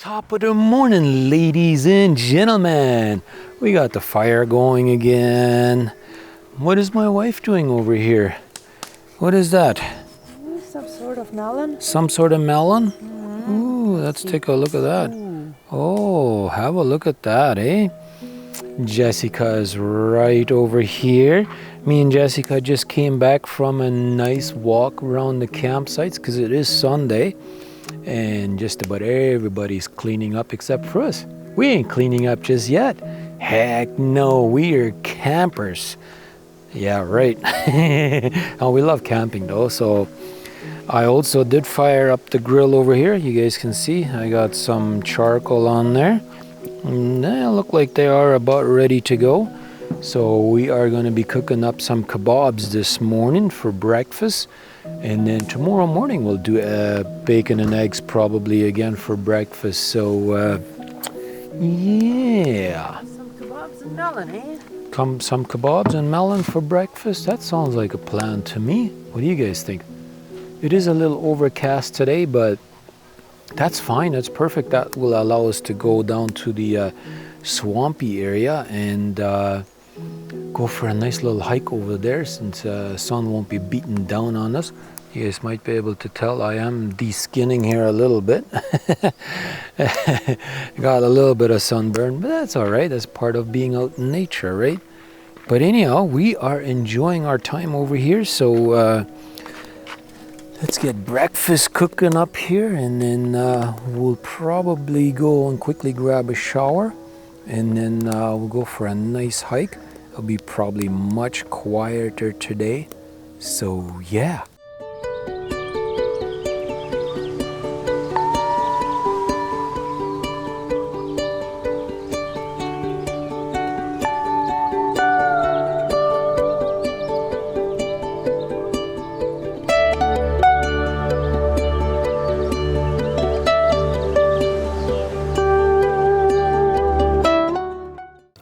Top of the morning, ladies and gentlemen. We got the fire going again. What is my wife doing over here? What is that? Some sort of melon. Some sort of melon? Ooh, let's take a look at that. Oh, have a look at that, eh? Jessica is right over here. Me and Jessica just came back from a nice walk around the campsites because it is Sunday. And just about everybody's cleaning up except for us. We ain't cleaning up just yet. Heck no, we are campers. Yeah, right. Oh, we love camping though. So I also did fire up the grill over here. You guys can see I got some charcoal on there. And they look like they are about ready to go. So we are going to be cooking up some kebabs this morning for breakfast. And then tomorrow morning we'll do bacon and eggs probably again for breakfast. So yeah. Some kebabs and melon, eh? Some kebabs and melon for breakfast. That sounds like a plan to me. What do you guys think? It is a little overcast today, but that's fine. That's perfect. That will allow us to go down to the swampy area and go for a nice little hike over there since the sun won't be beating down on us. You guys might be able to tell I am de-skinning here a little bit. Got a little bit of sunburn, but that's all right. That's part of being out in nature, right? But anyhow, we are enjoying our time over here. So let's get breakfast cooking up here, and then we'll probably go and quickly grab a shower, and then we'll go for a nice hike. It'll be probably much quieter today. So yeah.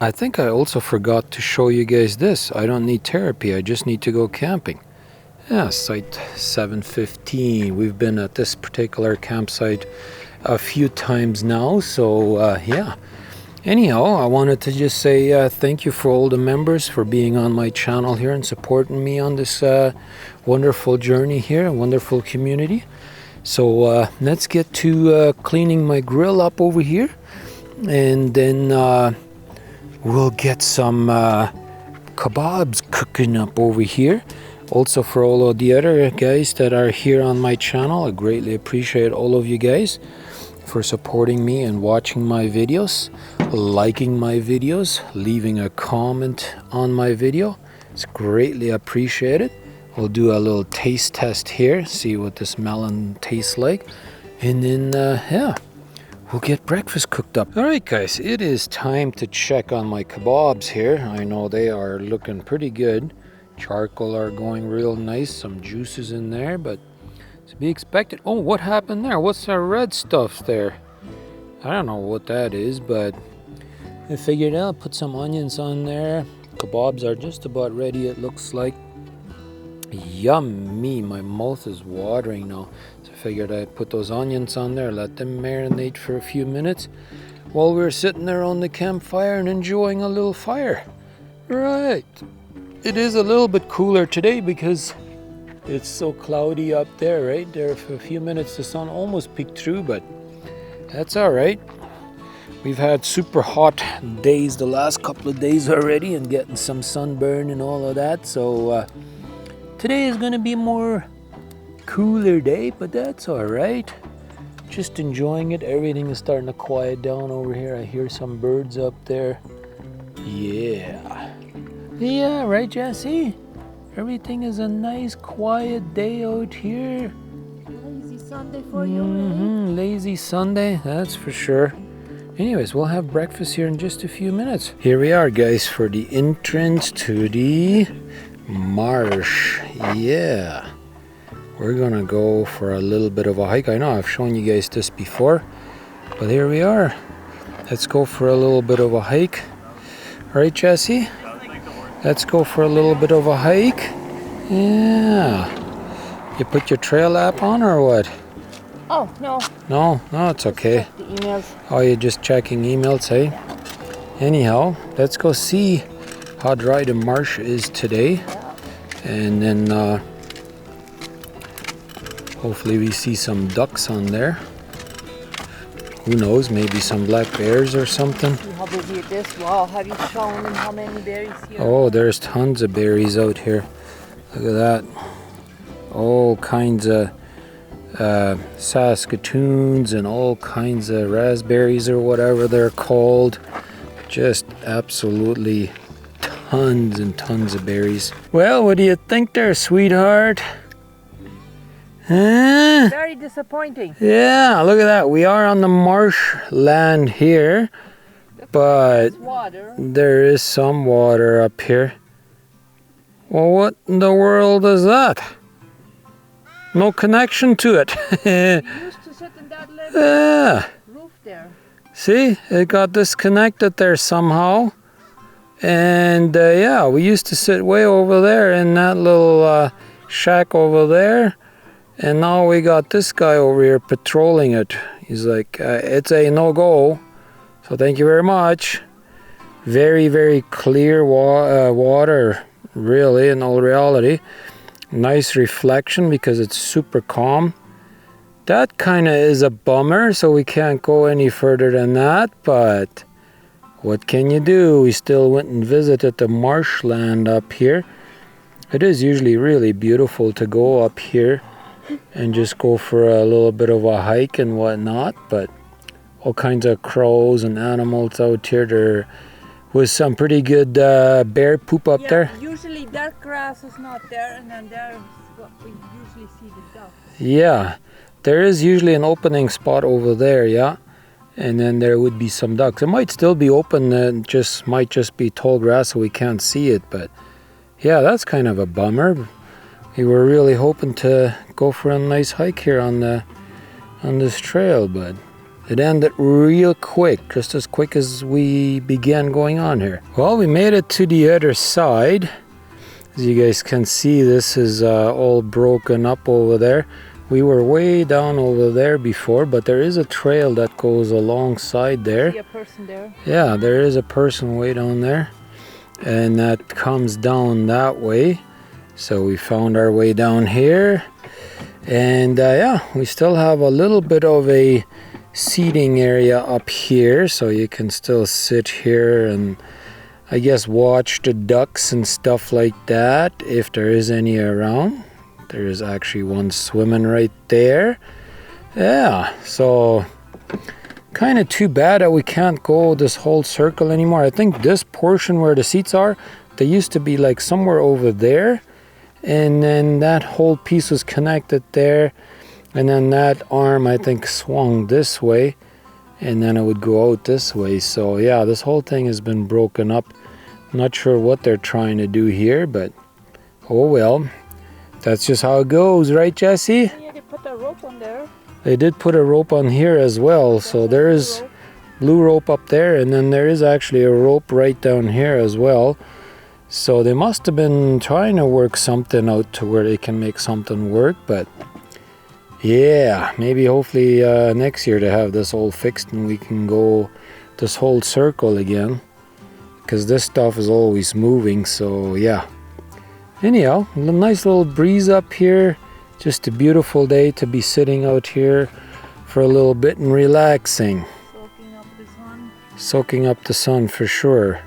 I think I also forgot to show you guys this. I don't need therapy, I just need to go camping. Yeah, site 715. We've been at this particular campsite a few times now, so yeah. Anyhow, I wanted to just say thank you for all the members for being on my channel here and supporting me on this wonderful journey here, a wonderful community. So let's get to cleaning my grill up over here, and then we'll get some kebabs cooking up over here. Also, for all of the other guys that are here on my channel, I greatly appreciate all of you guys for supporting me and watching my videos, liking my videos, leaving a comment on my video. It's greatly appreciated. We'll do a little taste test here, see what this melon tastes like, and then yeah, we'll get breakfast cooked up. All right, guys, it is time to check on my kebabs here. I know they are looking pretty good. Charcoal are going real nice. Some juices in there, but to be expected. Oh, what happened there? What's that red stuff there? I don't know what that is, but I figured I'll put some onions on there. Kebabs are just about ready, it looks like. Yummy, my mouth is watering now. So I figured I'd put those onions on there, let them marinate for a few minutes while we're sitting there on the campfire and enjoying a little fire. Right. It is a little bit cooler today because it's so cloudy up there, right? There for a few minutes the sun almost peeked through, but that's all right. We've had super hot days the last couple of days already and getting some sunburn and all of that. So today is going to be a more cooler day, but that's all right. Just enjoying it. Everything is starting to quiet down over here. I hear some birds up there. Yeah. Yeah, right, Jesse? Everything is a nice quiet day out here. Lazy Sunday for you, Lazy Sunday, that's for sure. Anyways, we'll have breakfast here in just a few minutes. Here we are, guys, for the entrance to the Marsh. Yeah. We're gonna go for a little bit of a hike. I know I've shown you guys this before, but here we are. Let's go for a little bit of a hike. All right, Jesse? Let's go for a little bit of a hike. Yeah. You put your trail app on or what? Oh, no. No, no, it's okay. Check the emails. Oh, you're just checking emails, hey? Yeah. Anyhow, let's go see how dry the marsh is today. Yeah. And then hopefully we see some ducks on there. Who knows, maybe some black bears or something. See how busy it is. Wow, have you shown them how many berries here? Oh, there's tons of berries out here. Look at that. All kinds of Saskatoons and all kinds of raspberries or whatever they're called. Just absolutely tons and tons of berries. Well, what do you think there, sweetheart? Huh? Very disappointing. Yeah, look at that. We are on the marshland here, but Water. there is some water up here. Well, what in the world is that? No connection to it. We used to sit in that little Yeah. roof there. See, it got disconnected there somehow. And yeah, we used to sit way over there in that little shack over there. And now we got this guy over here patrolling it. He's like, it's a no-go. So thank you very much. Very, very clear water, really, in all reality. Nice reflection because it's super calm. That kind of is a bummer, so we can't go any further than that, but what can you do? We still went and visited the marshland up here. It is usually really beautiful to go up here and just go for a little bit of a hike and whatnot, but all kinds of crows and animals out here. There was some pretty good bear poop up there. Usually that grass is not there, and then there's what we usually see the ducks. Yeah, there is usually an opening spot over there, yeah. And then there would be some ducks. It might still be open and might just be tall grass so we can't see it, but yeah, that's kind of a bummer. We were really hoping to go for a nice hike here on this trail, but it ended real quick, just as quick as we began going on here. Well, we made it to the other side. As you guys can see, this is all broken up over there. We were way down over there before, but there is a trail that goes alongside there. See a person there? Yeah, there is a person way down there, and that comes down that way. So we found our way down here, and yeah, we still have a little bit of a seating area up here, so you can still sit here and I guess watch the ducks and stuff like that if there is any around. There is actually one swimming right there. Yeah, so kind of too bad that we can't go this whole circle anymore. I think this portion where the seats are, they used to be like somewhere over there, and then that whole piece was connected there, and then that arm I think swung this way, and then it would go out this way. So yeah, this whole thing has been broken up. Not sure what they're trying to do here, but oh well. That's just how it goes, right, Jesse? Yeah, they put a rope on there. They did put a rope on here as well. So there is blue rope up there, and then there is actually a rope right down here as well. So they must have been trying to work something out to where they can make something work, but yeah, maybe hopefully next year to have this all fixed and we can go this whole circle again, because this stuff is always moving. So yeah, anyhow, a nice little breeze up here. Just a beautiful day to be sitting out here for a little bit and relaxing. Soaking up the sun. Soaking up the sun for sure.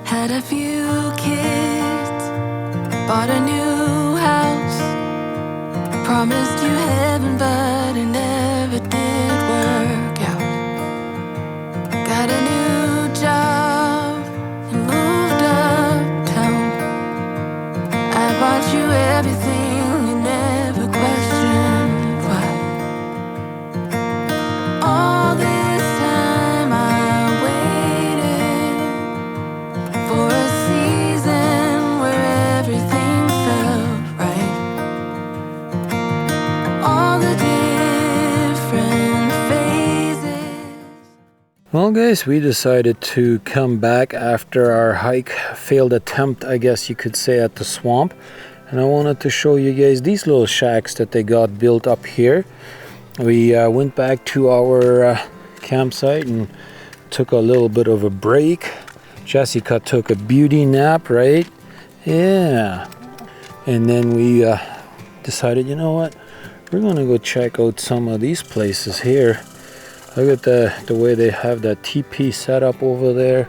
Had a few kids, bought a new house, promised you heaven, but it never did work out. Got a new job and moved uptown. I bought you everything, you never questioned why. All this time I waited for a season where everything felt right. All the different phases. Well guys, we decided to come back after our hike, failed attempt I guess you could say, at the swamp. And I wanted to show you guys these little shacks that they got built up here. We went back to our campsite and took a little bit of a break. Jessica took a beauty nap, right? Yeah. And then we decided, you know what? We're gonna go check out some of these places here. Look at the way they have that teepee set up over there.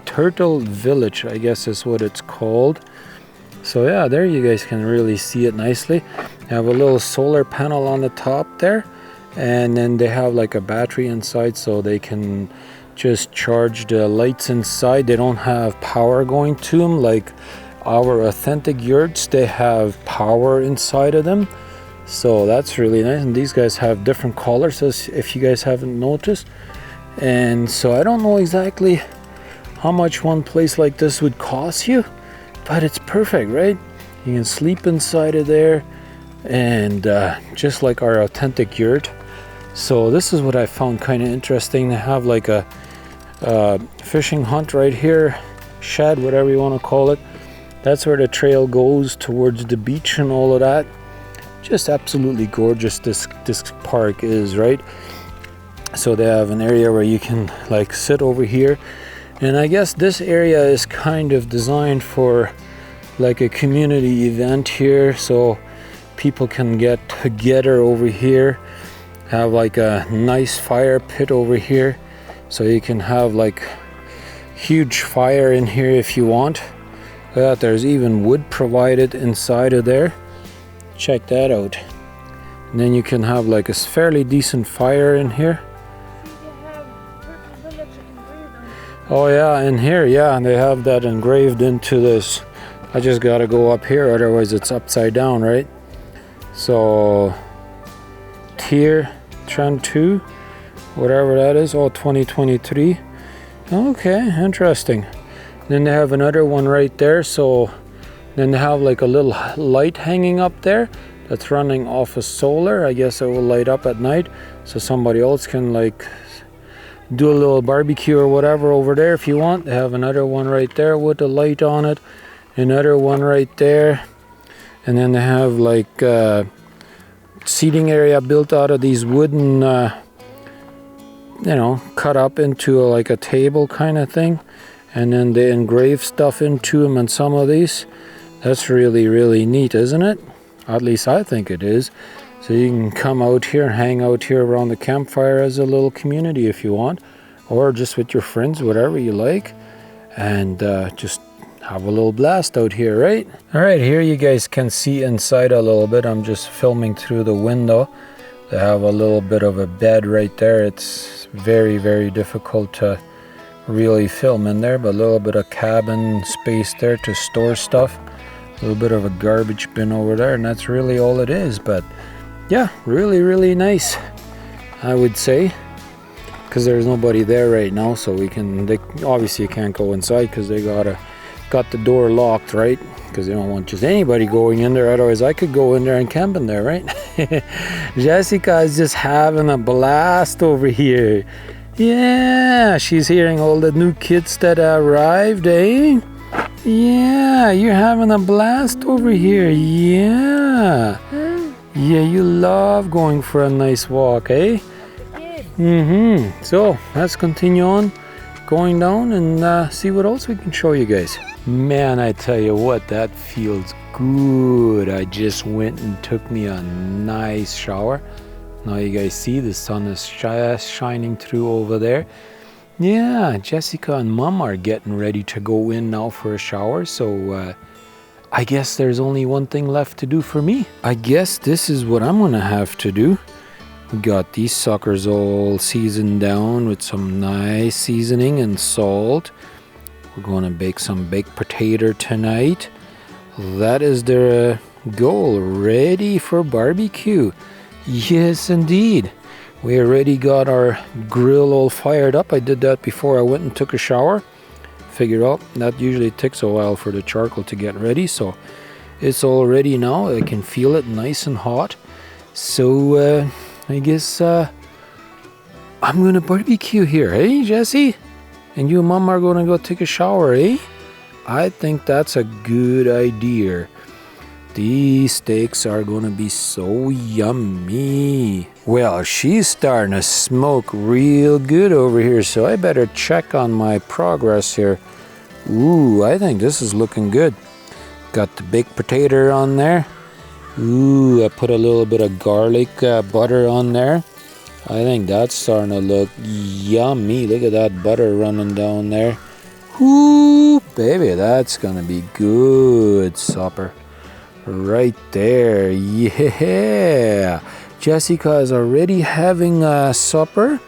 Turtle Village, I guess is what it's called. So yeah, there you guys can really see it nicely. They have a little solar panel on the top there, and then they have like a battery inside so they can just charge the lights inside. They don't have power going to them like our authentic yurts. They have power inside of them, so that's really nice. And these guys have different colors, as if you guys haven't noticed. And so I don't know exactly how much one place like this would cost you, but it's perfect, right? You can sleep inside of there, and just like our authentic yurt. So this is what I found kind of interesting. They have like a fishing hunt right here, shed, whatever you want to call it. That's where the trail goes towards the beach and all of that. Just absolutely gorgeous this park is, right? So they have an area where you can like sit over here, and I guess this area is kind of designed for like a community event here, so people can get together over here, have like a nice fire pit over here, so you can have like huge fire in here if you want. There's even wood provided inside of there. Check that out. And then you can have like a fairly decent fire in here. Oh yeah, in here, yeah, they have that engraved into this I just gotta go up here, otherwise it's upside down, right? So tier trend 2, whatever that is. Oh, 2023. Okay, interesting. Then they have another one right there. So then they have like a little light hanging up there that's running off of solar. I guess it will light up at night, so somebody else can like do a little barbecue or whatever over there if you want. They have another one right there with a light on it, another one right there, and then they have like seating area built out of these wooden you know, cut up into like a table kind of thing, and then they engrave stuff into them and some of these. That's really, really neat, isn't it? At least I think it is. So you can come out here, hang out here around the campfire as a little community if you want, or just with your friends, whatever you like, and just have a little blast out here, right? All right, here you guys can see inside a little bit. I'm just filming through the window. They have a little bit of a bed right there. It's very, very difficult to really film in there, but a little bit of cabin space there to store stuff. A little bit of a garbage bin over there, and that's really all it is. But yeah, really, really nice, I would say, because there's nobody there right now, so we can, they obviously can't go inside because they got the door locked, right? Because they don't want just anybody going in there, otherwise I could go in there and camp in there, right? Jessica is just having a blast over here. Yeah, she's hearing all the new kids that arrived, eh? Yeah, you're having a blast over here. Yeah. Yeah, you love going for a nice walk, eh? So let's continue on going down and see what else we can show you guys. Man, I tell you what, that feels good. I just went and took me a nice shower. Now you guys see the sun is shining through over there. Yeah, Jessica and Mom are getting ready to go in now for a shower, so I guess there's only one thing left to do for me. I guess this is what I'm gonna have to do. We got these suckers all seasoned down with some nice seasoning and salt. We're gonna bake some baked potato tonight. That is the goal, ready for barbecue. Yes, indeed. We already got our grill all fired up. I did that before I went and took a shower. Figure out that usually takes a while for the charcoal to get ready, so it's all ready now. I can feel it nice and hot. So I guess I'm gonna barbecue here, eh, Jesse? And you and Mom are gonna go take a shower, eh? I think that's a good idea. These steaks are gonna be so yummy. Well, she's starting to smoke real good over here, so I better check on my progress here. Ooh, I think this is looking good. Got the baked potato on there. Ooh, I put a little bit of garlic butter on there. I think that's starting to look yummy. Look at that butter running down there. Ooh, baby, that's gonna be good supper. Right there, yeah. Jessica is already having supper.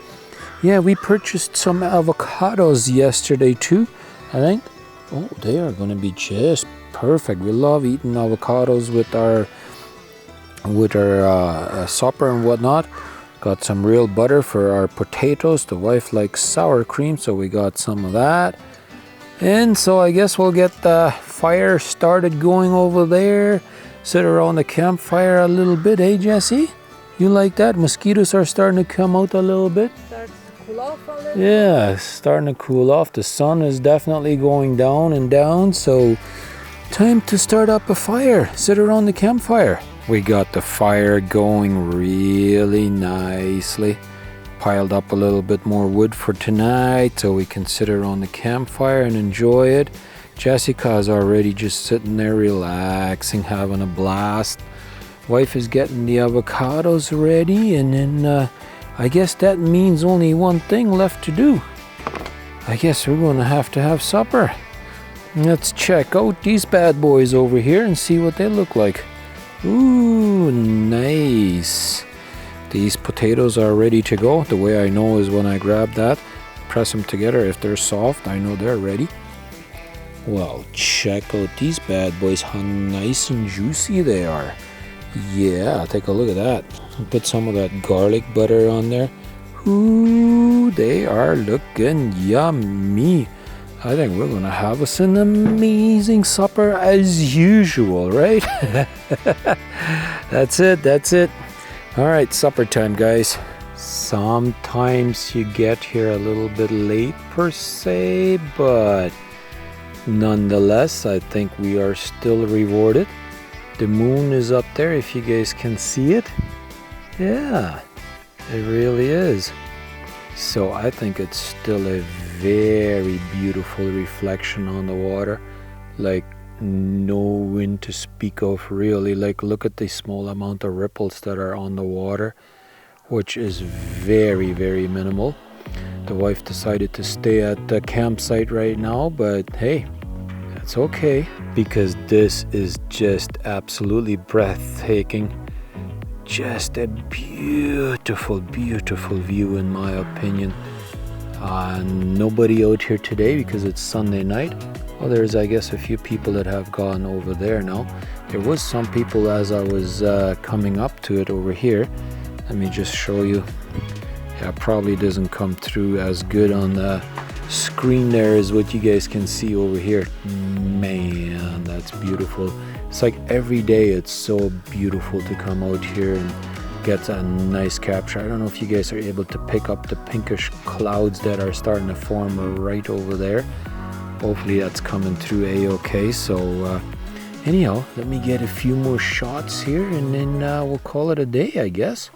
Yeah, we purchased some avocados yesterday too, I think. Oh, they are gonna be just perfect. We love eating avocados with our supper and whatnot. Got some real butter for our potatoes. The wife likes sour cream, so we got some of that. And so I guess we'll get the fire started going over there. Sit around the campfire a little bit, eh, Jesse? You like that? Mosquitoes are starting to come out a little bit. Starts to cool off a little. Yeah, it's starting to cool off. The sun is definitely going down and down, so time to start up a fire. Sit around the campfire. We got the fire going really nicely. Piled up a little bit more wood for tonight so we can sit around the campfire and enjoy it. Jessica's already just sitting there relaxing, having a blast. Wife is getting the avocados ready, and then I guess that means only one thing left to do. I guess we're gonna have to have supper. Let's check out these bad boys over here and see what they look like. Ooh, nice. These potatoes are ready to go. The way I know is when I grab that, press them together. If they're soft, I know they're ready. Well, check out these bad boys, how nice and juicy they are. Yeah, take a look at that. Put some of that garlic butter on there. Ooh, they are looking yummy. I think we're gonna have us an amazing supper as usual, right? That's it. All right, supper time, guys. Sometimes you get here a little bit late per se, but nonetheless, I think we are still rewarded. The moon is up there if you guys can see it. Yeah, it really is. So I think it's still a very beautiful reflection on the water. Like no wind to speak of, really. Like look at the small amount of ripples that are on the water, which is very, very minimal. The wife decided to stay at the campsite right now, but hey, that's okay, because this is just absolutely breathtaking. Just a beautiful, beautiful view in my opinion. Nobody out here today because it's Sunday night. Well, there's I guess a few people that have gone over there now. There was some people as I was coming up to it over here. Let me just show you. Yeah, probably doesn't come through as good on the screen there as what you guys can see over here. Man, that's beautiful. It's like every day it's so beautiful to come out here and get a nice capture. I don't know if you guys are able to pick up the pinkish clouds that are starting to form right over there. Hopefully that's coming through a-okay. So anyhow, let me get a few more shots here and then we'll call it a day, I guess.